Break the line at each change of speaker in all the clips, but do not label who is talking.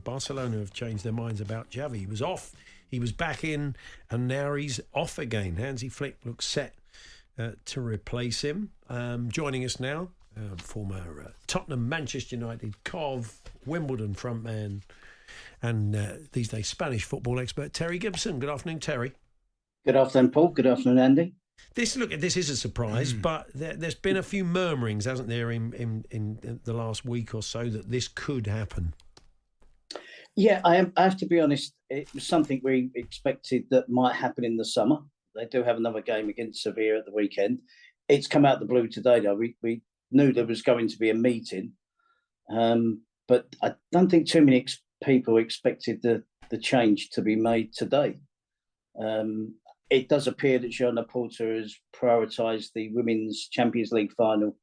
Barcelona have changed their minds about Xavi. He was off, he was back in, and now he's off again. Hansi Flick looks set to replace him. Joining us now, former Tottenham, Manchester United, Cov, Wimbledon frontman, and these days Spanish football expert Terry Gibson. Good afternoon, Terry.
Good afternoon, Paul. Good afternoon, Andy.
This is a surprise, but there's been a few murmurings, hasn't there, in the last week or so that this could happen.
Yeah, I have to be honest. It was something we expected that might happen in the summer. They do have another game against Sevilla at the weekend. It's come out the blue today, though. We knew there was going to be a meeting, but I don't think too many people expected the change to be made today. It does appear that Joan Laporta has prioritised the Women's Champions League final.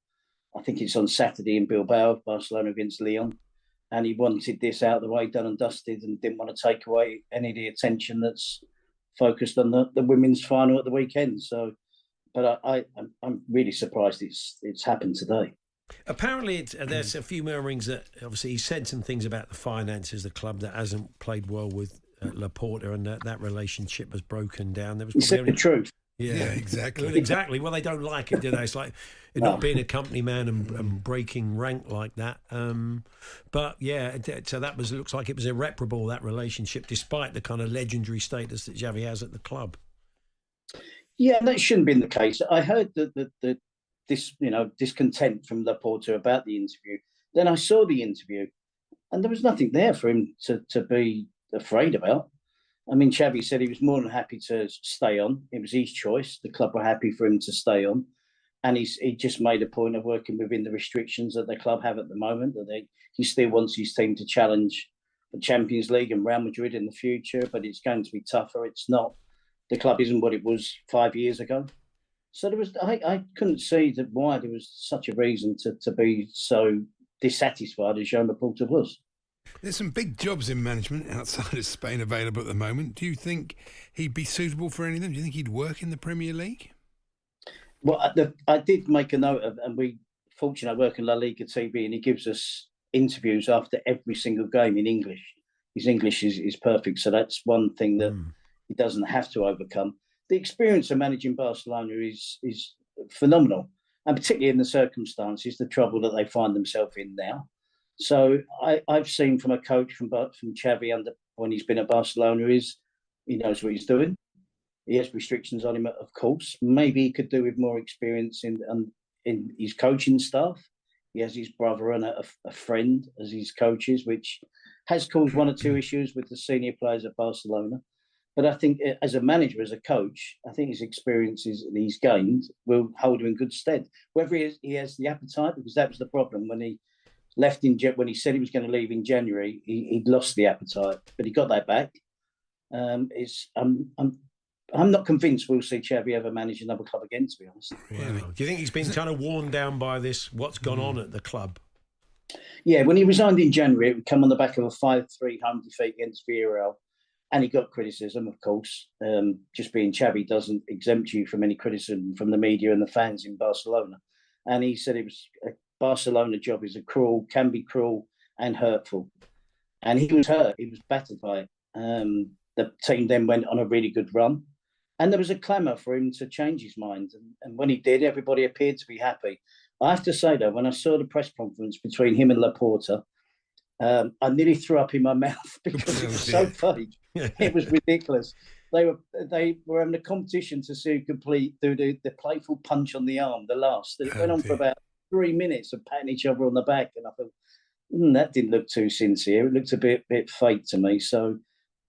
I think it's on Saturday in Bilbao, Barcelona against Lyon. And he wanted this out of the way, done and dusted, and didn't want to take away any of the attention that's focused on the women's final at the weekend. So, but I'm really surprised it's happened today.
Apparently, there's a few murmurings that obviously he said some things about the finances, the club that hasn't played well with Laporta, and that relationship has broken down. There was
probably the truth.
Yeah,
exactly.
Exactly. Well, they don't like it, do they? It's like not being a company man and breaking rank like that. But yeah, so looks like it was irreparable, that relationship, despite the kind of legendary status that Xavi has at the club.
Yeah, that shouldn't have been the case. I heard that this discontent from Laporta about the interview. Then I saw the interview, and there was nothing there for him to be afraid about. I mean, Xavi said he was more than happy to stay on. It was his choice. The club were happy for him to stay on. And he just made a point of working within the restrictions that the club have at the moment, that he still wants his team to challenge the Champions League and Real Madrid in the future, but it's going to be tougher. It's not. The club isn't what it was 5 years ago. So I couldn't see why there was such a reason to be so dissatisfied as Joan Laporta was.
There's some big jobs in management outside of Spain available at the moment. Do you think he'd be suitable for any of them? Do you think he'd work in the Premier League?
Well, I did make a note of, and we fortunately work in La Liga TV, and he gives us interviews after every single game in English. His English is perfect, so that's one thing that he doesn't have to overcome. The experience of managing Barcelona is phenomenal, and particularly in the circumstances, the trouble that they find themselves in now. So I've seen from a coach from Xavi when he's been at Barcelona is he knows what he's doing. He has restrictions on him, of course. Maybe he could do with more experience in his coaching staff. He has his brother and a friend as his coaches, which has caused one or two issues with the senior players at Barcelona. But I think as a manager, as a coach, I think his experiences that he's gained will hold him in good stead. Whether he has the appetite, because that was the problem when he left when he said he was going to leave in January, he'd lost the appetite, but he got that back. I'm not convinced we'll see Xavi ever manage another club again, to be honest.
Really? Do you think he's been kind of worn down by what's gone on at the club?
Yeah, when he resigned in January, it would come on the back of a 5-3 home defeat against Villarreal, and he got criticism, of course. Just being Xavi doesn't exempt you from any criticism from the media and the fans in Barcelona. And he said it was Barcelona job can be cruel and hurtful. And he was hurt. He was battered by it. The team then went on a really good run. And there was a clamour for him to change his mind. And when he did, everybody appeared to be happy. I have to say, though, when I saw the press conference between him and Laporta, I nearly threw up in my mouth because it was so funny. It was ridiculous. They were having a competition to see who could do the playful punch on the arm, the last. And it went on for about 3 minutes of patting each other on the back. And I thought, that didn't look too sincere. It looked a bit fake to me. So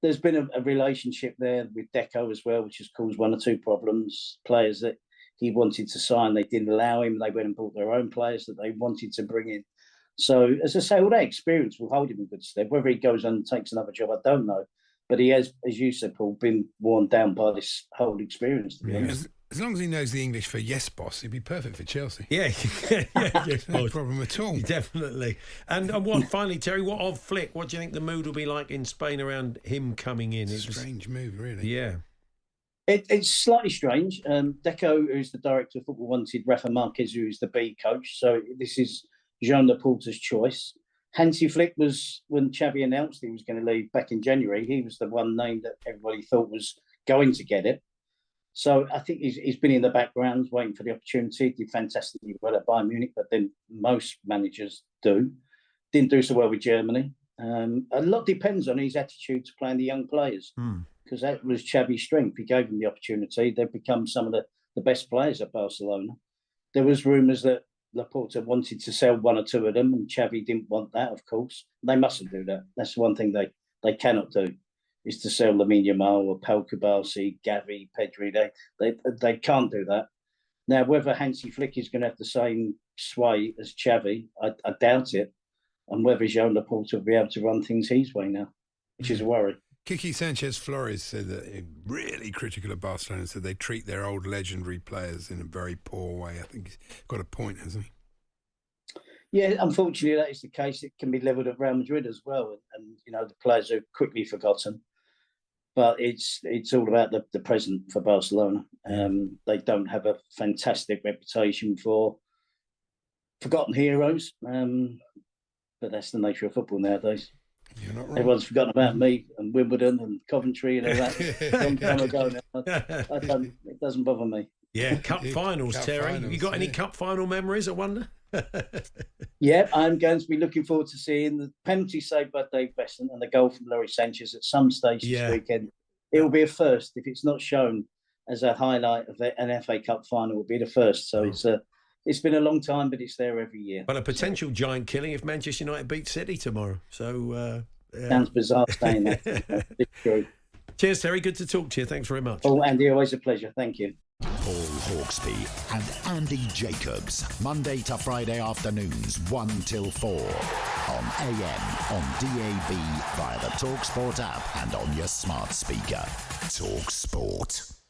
there's been a relationship there with Deco as well, which has caused one or two problems. Players that he wanted to sign, they didn't allow him. They went and bought their own players that they wanted to bring in. So, as I say, all that experience will hold him in good stead. Whether he goes on and takes another job, I don't know. But he has, as you said, Paul, been worn down by this whole experience, to be honest.
As long as he knows the English for yes, boss, he'd be perfect for Chelsea.
Yeah, yes,
no problem at all.
Definitely. And finally, Terry, what of Flick? What do you think the mood will be like in Spain around him coming in?
It's a strange move, really.
Yeah.
It's slightly strange. Deco, who's the director of football, wanted Rafa Marquez, who is the B coach. So this is Joan Laporta's choice. Hansi Flick was, when Xavi announced he was going to leave back in January, he was the one name that everybody thought was going to get it. So I think he's been in the background waiting for the opportunity. Did fantastically well at Bayern Munich, but then most managers do. Didn't do so well with Germany. A lot depends on his attitude to playing the young players, because that was Xavi's strength. He gave them the opportunity. They've become some of the best players at Barcelona. There was rumours that Laporta wanted to sell one or two of them, and Xavi didn't want that, of course. They mustn't do that. That's the one thing they cannot do, is to sell Lamine Yamal or Pau Kubasi, Gavi, Pedri. They can't do that. Now, whether Hansi Flick is going to have the same sway as Xavi, I doubt it. And whether Joan Laporta will be able to run things his way now, which is a worry.
Kiki Sanchez-Flores said that, really critical of Barcelona, said they treat their old legendary players in a very poor way. I think he's got a point, hasn't he?
Yeah, unfortunately, that is the case. It can be levelled at Real Madrid as well. And the players are quickly forgotten. But it's all about the present for Barcelona. They don't have a fantastic reputation for forgotten heroes. But that's the nature of football nowadays.
You're not wrong.
Everyone's forgotten about me and Wimbledon and Coventry and all that. Long time ago now. It doesn't bother me.
Yeah, cup finals,
Cup
Terry.
finals,
You got any cup final memories, I wonder?
Yeah, I'm going to be looking forward to seeing the penalty saved by Dave Besson and the goal from Laurie Sanchez at some stage this weekend. It will be a first. If it's not shown as a highlight of an FA Cup final, it will be the first. So it's been a long time, but it's there every year.
Well, a potential giant killing if Manchester United beat City tomorrow. So
sounds bizarre saying that. It's true.
Cheers, Terry. Good to talk to you. Thanks very much.
Oh, Andy, always a pleasure. Thank you.
Paul Hawksbee and Andy Jacobs, Monday to Friday afternoons 1 till 4 on AM, on DAB, via the talkSPORT app and on your smart speaker. talkSPORT.